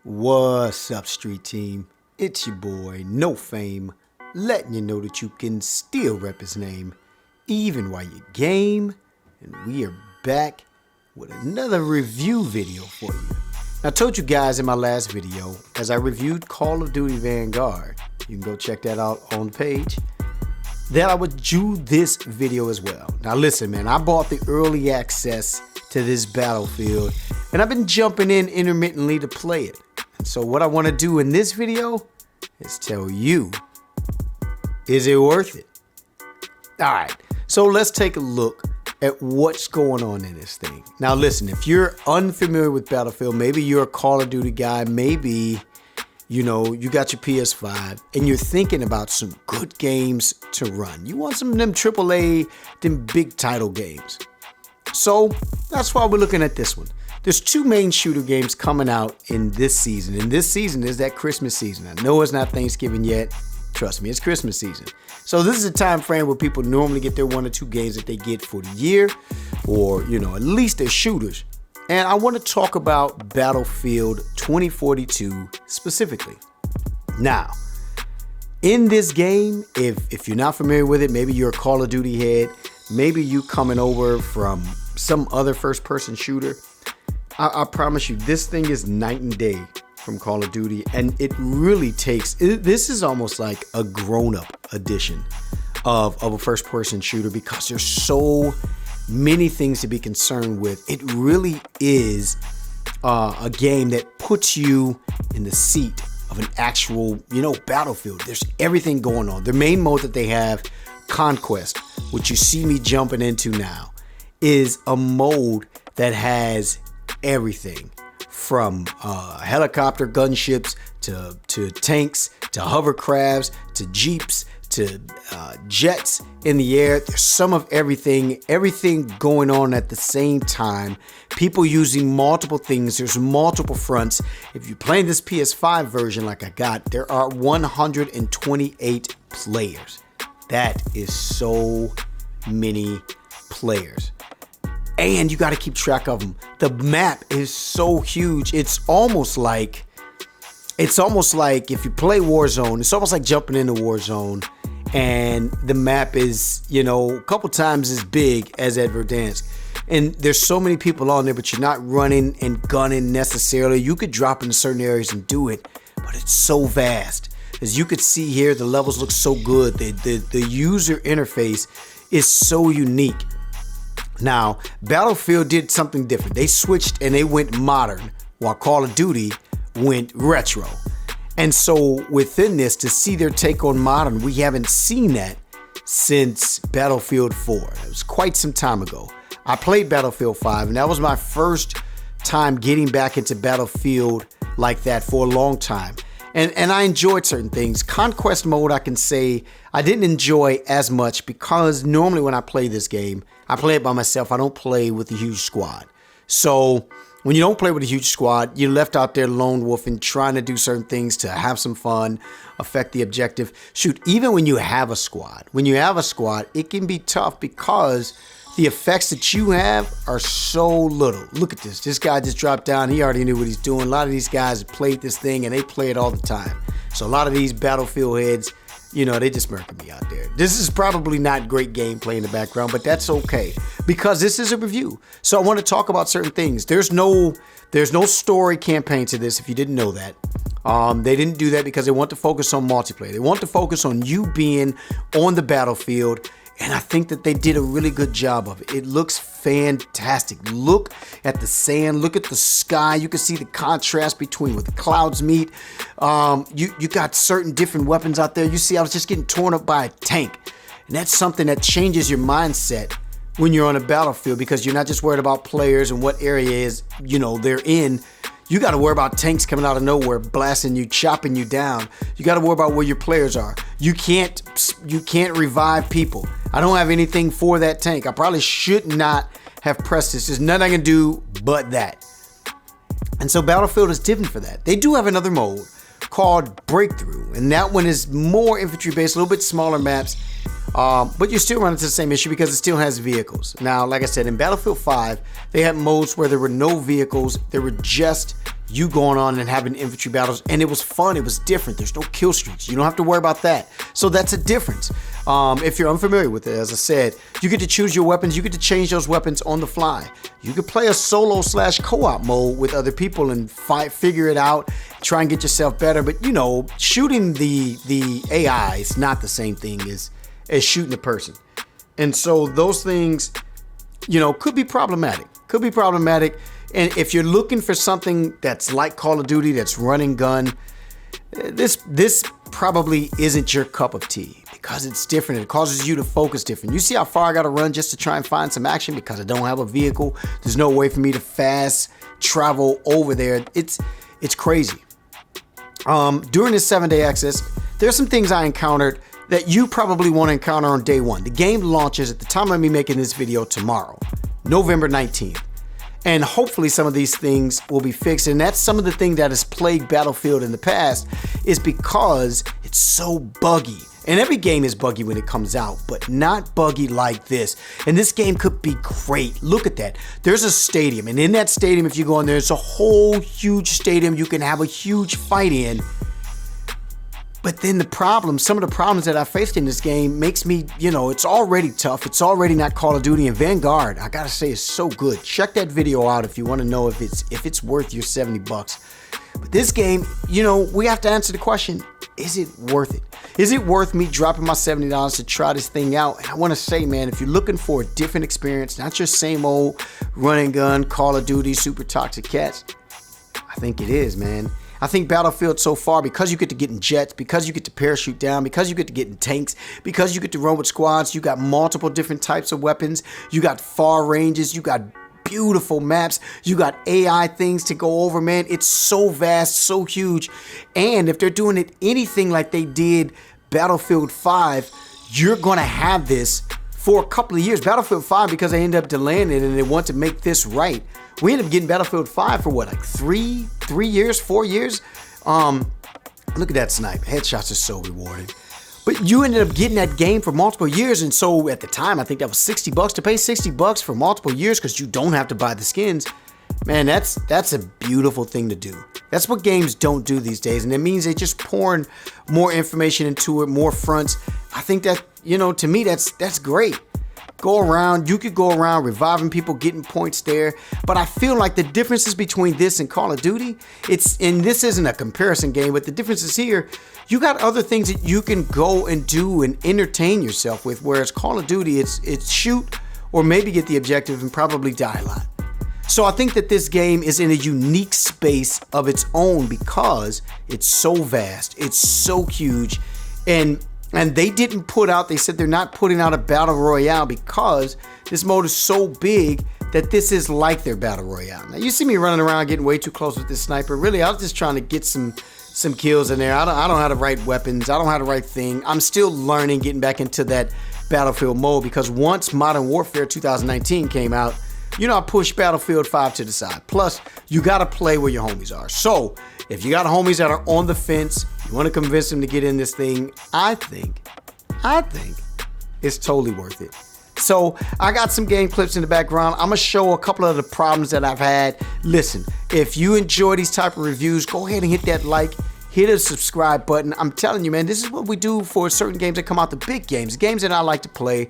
What's up, street team? It's your boy, No Fame, letting you know that you can still rep his name, even while you game, and we are back with another review video for you. I told you guys in my last video, as I reviewed Call of Duty Vanguard, you can go check that out on the page, that I would do this video as well. Now listen, man, I bought the early access to this Battlefield, and I've been jumping in intermittently to play it. And so what I want to do in this video is tell you, is it worth it? All right, so let's take a look at what's going on in this thing. Now listen, if you're unfamiliar with Battlefield, maybe you're a Call of Duty guy, maybe you got your PS5 and you're thinking about some good games to run. You want some of them AAA, them big title games. So that's why we're looking at this one. There's two main shooter games coming out in this season. And this season is that Christmas season. I know it's not Thanksgiving yet. Trust me, it's Christmas season. So this is a time frame where people normally get their 1 or 2 games that they get for the year, or, at least they're shooters. And I want to talk about Battlefield 2042 specifically. Now, in this game, if you're not familiar with it, maybe you're a Call of Duty head, maybe you coming over from some other first-person shooter, I promise you, this thing is night and day from Call of Duty, and it really takes, this is almost like a grown-up edition of a first-person shooter because there's so many things to be concerned with. It really is a game that puts you in the seat of an actual, battlefield. There's everything going on. The main mode that they have, Conquest, which you see me jumping into now, is a mode that has everything from helicopter gunships to tanks to hovercrafts to jeeps to jets in the air. There's some of everything going on at the same time. People using multiple things. There's multiple fronts. If you're playing this PS5 version like I got, there are 128 players. That is so many players. And you got to keep track of them. The map is so huge. It's almost like if you play Warzone, it's almost like jumping into Warzone, and the map is, a couple times as big as at Verdansk. And there's so many people on there, but you're not running and gunning necessarily. You could drop into certain areas and do it, but it's so vast. As you could see here, the levels look so good. The user interface is so unique. Now, Battlefield did something different. They switched and they went modern, while Call of Duty went retro. And so within this, to see their take on modern, we haven't seen that since Battlefield 4. It was quite some time ago. I played Battlefield 5, and that was my first time getting back into Battlefield like that for a long time. And I enjoyed certain things. Conquest Mode, I can say I didn't enjoy as much because normally when I play this game, I play it by myself. I don't play with a huge squad. So when you don't play with a huge squad, you're left out there lone wolfing, trying to do certain things to have some fun, affect the objective. Shoot, even when you have a squad, it can be tough because the effects that you have are so little. Look at this. This guy just dropped down. He already knew what he's doing. A lot of these guys have played this thing and they play it all the time. So a lot of these Battlefield heads, they just murking me out there. This is probably not great gameplay in the background, but that's okay because this is a review. So I want to talk about certain things. There's no story campaign to this if you didn't know that. They didn't do that because they want to focus on multiplayer. They want to focus on you being on the battlefield. And I think that they did a really good job of it. It looks fantastic. Look at the sand. Look at the sky. You can see the contrast between where the clouds meet. You got certain different weapons out there. You see, I was just getting torn up by a tank. And that's something that changes your mindset when you're on a battlefield because you're not just worried about players and what area they're in. You got to worry about tanks coming out of nowhere, blasting you, chopping you down. You got to worry about where your players are. You can't revive people. I don't have anything for that tank. I probably should not have pressed this. There's nothing I can do but that. And so Battlefield is different for that. They do have another mode called Breakthrough, and that one is more infantry based, a little bit smaller maps. But you still run into the same issue because it still has vehicles. Now, like I said, in Battlefield 5, they had modes where there were no vehicles. There were just you going on and having infantry battles, and it was fun. It was different. There's no kill streaks. You don't have to worry about that. So that's a difference. If you're unfamiliar with it, as I said, you get to choose your weapons. You get to change those weapons on the fly. You could play a solo/co-op mode with other people and figure it out, try and get yourself better. But, you know, shooting the AI is not the same thing as shooting a person. And so those things, you know, could be problematic. And if you're looking for something that's like Call of Duty, that's run and gun, this probably isn't your cup of tea because it's different. It causes you to focus different. You see how far I got to run just to try and find some action because I don't have a vehicle. There's no way for me to fast travel over there. It's crazy. During this 7-day access, there's some things I encountered that you probably want to encounter on day one. The game launches at the time of me making this video tomorrow, November 19th. And hopefully some of these things will be fixed. And that's some of the thing that has plagued Battlefield in the past is because it's so buggy. And every game is buggy when it comes out, but not buggy like this. And this game could be great. Look at that. There's a stadium. And in that stadium, if you go in there, it's a whole huge stadium you can have a huge fight in. But then some of the problems that I faced in this game makes me, you know, it's already tough. It's already not Call of Duty. And Vanguard, I gotta say, is so good. Check that video out if you want to know if it's worth your $70. But this game, you know, we have to answer the question, is it worth it? Is it worth me dropping my $70 to try this thing out? And I want to say, man, if you're looking for a different experience, not your same old run and gun, Call of Duty, super toxic cats, I think it is, man. I think Battlefield so far, because you get to get in jets, because you get to parachute down, because you get to get in tanks, because you get to run with squads, you got multiple different types of weapons, you got far ranges, you got beautiful maps, you got AI things to go over, man. It's so vast, so huge. And if they're doing it anything like they did Battlefield 5, you're going to have this for a couple of years. Battlefield 5, because they ended up delaying it and they want to make this right. We ended up getting Battlefield 5 for what, like 3 years, 4 years? Look at that snipe. Headshots are so rewarding. But you ended up getting that game for multiple years, and so at the time, I think that was $60 to pay $60 for multiple years because you don't have to buy the skins. Man, that's a beautiful thing to do. That's what games don't do these days, and it means they're just pouring more information into it, more fronts. I think that, you know, to me, that's great. You could go around reviving people, getting points there. But I feel like the differences between this and Call of Duty, and this isn't a comparison game, but the difference is here, you got other things that you can go and do and entertain yourself with, whereas Call of Duty, it's shoot or maybe get the objective and probably die a lot. So I think that this game is in a unique space of its own because it's so vast, it's so huge, and they didn't they said they're not putting out a battle royale because this mode is so big that this is like their battle royale. Now you see me running around getting way too close with this sniper. Really, I was just trying to get some kills in there. I don't know how to write weapons. I don't know how to write thing. I'm still learning, getting back into that Battlefield mode because once Modern Warfare 2019 came out, you know, I pushed Battlefield 5 to the side. Plus, you got to play where your homies are. So, if you got homies that are on the fence, you want to convince them to get in this thing, I think it's totally worth it. So, I got some game clips in the background. I'm going to show a couple of the problems that I've had. Listen, if you enjoy these type of reviews, go ahead and hit that like, hit a subscribe button. I'm telling you, man, this is what we do for certain games that come out, the big games that I like to play.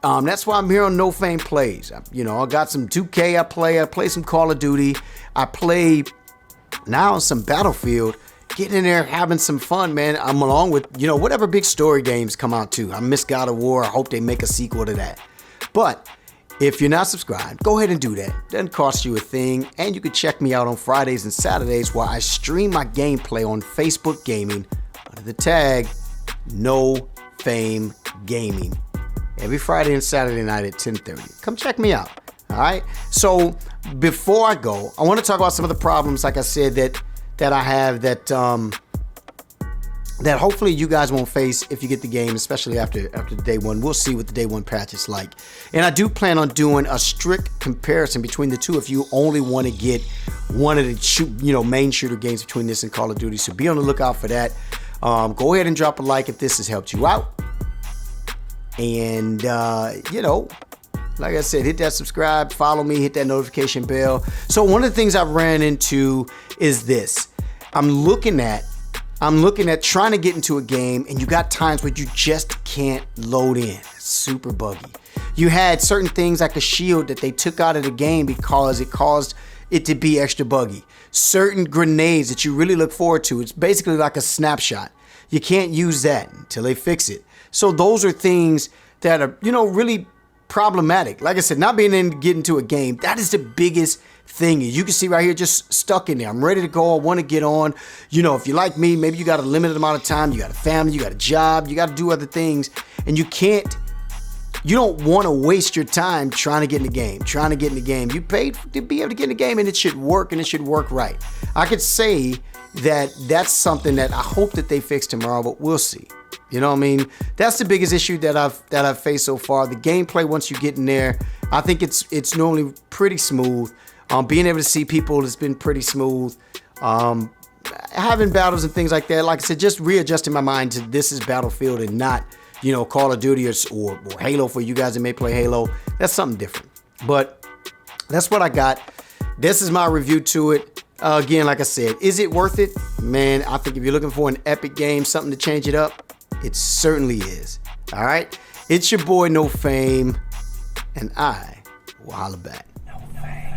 That's why I'm here on No Fame Plays. You know, I got some 2K I play some Call of Duty. I play now some Battlefield. Getting in there, having some fun, man. I'm along with, you know, whatever big story games come out too. I miss God of War. I hope they make a sequel to that. But if you're not subscribed, go ahead and do that. Doesn't cost you a thing. And you can check me out on Fridays and Saturdays while I stream my gameplay on Facebook Gaming under the tag No Fame Gaming. Every Friday and Saturday night at 10:30. Come check me out. All right. So before I go, I want to talk about some of the problems, like I said, that I have that hopefully you guys won't face if you get the game, especially after day one. We'll see what the day one patch is like. And I do plan on doing a strict comparison between the two if you only want to get one of the main shooter games between this and Call of Duty. So be on the lookout for that. Go ahead and drop a like if this has helped you out. And, you know, like I said, hit that subscribe, follow me, hit that notification bell. So one of the things I've ran into is this. I'm looking at trying to get into a game, and you got times where you just can't load in. It's super buggy. You had certain things like a shield that they took out of the game because it caused it to be extra buggy. Certain grenades that you really look forward to. It's basically like a snapshot. You can't use that until they fix it. So those are things that are, you know, really problematic. Like I said, not being able to get into a game, that is the biggest thing. You can see right here, just stuck in there. I'm ready to go. I want to get on. You know, if you're like me, maybe you got a limited amount of time. You got a family, you got a job, you got to do other things, and you don't want to waste your time trying to get in the game, You paid to be able to get in the game, and it should work, and it should work right. I could say that that's something that I hope that they fix tomorrow, but we'll see. You know what I mean? That's the biggest issue that I've faced so far. The gameplay, once you get in there, I think it's normally pretty smooth. Being able to see people has been pretty smooth. Having battles and things like that, like I said, just readjusting my mind to this is Battlefield and not, you know, Call of Duty or Halo for you guys that may play Halo. That's something different. But that's what I got. This is my review to it. Again, like I said, is it worth it? Man, I think if you're looking for an epic game, something to change it up, it certainly is. All right? It's your boy, No Fame, and I will holla back. No Fame.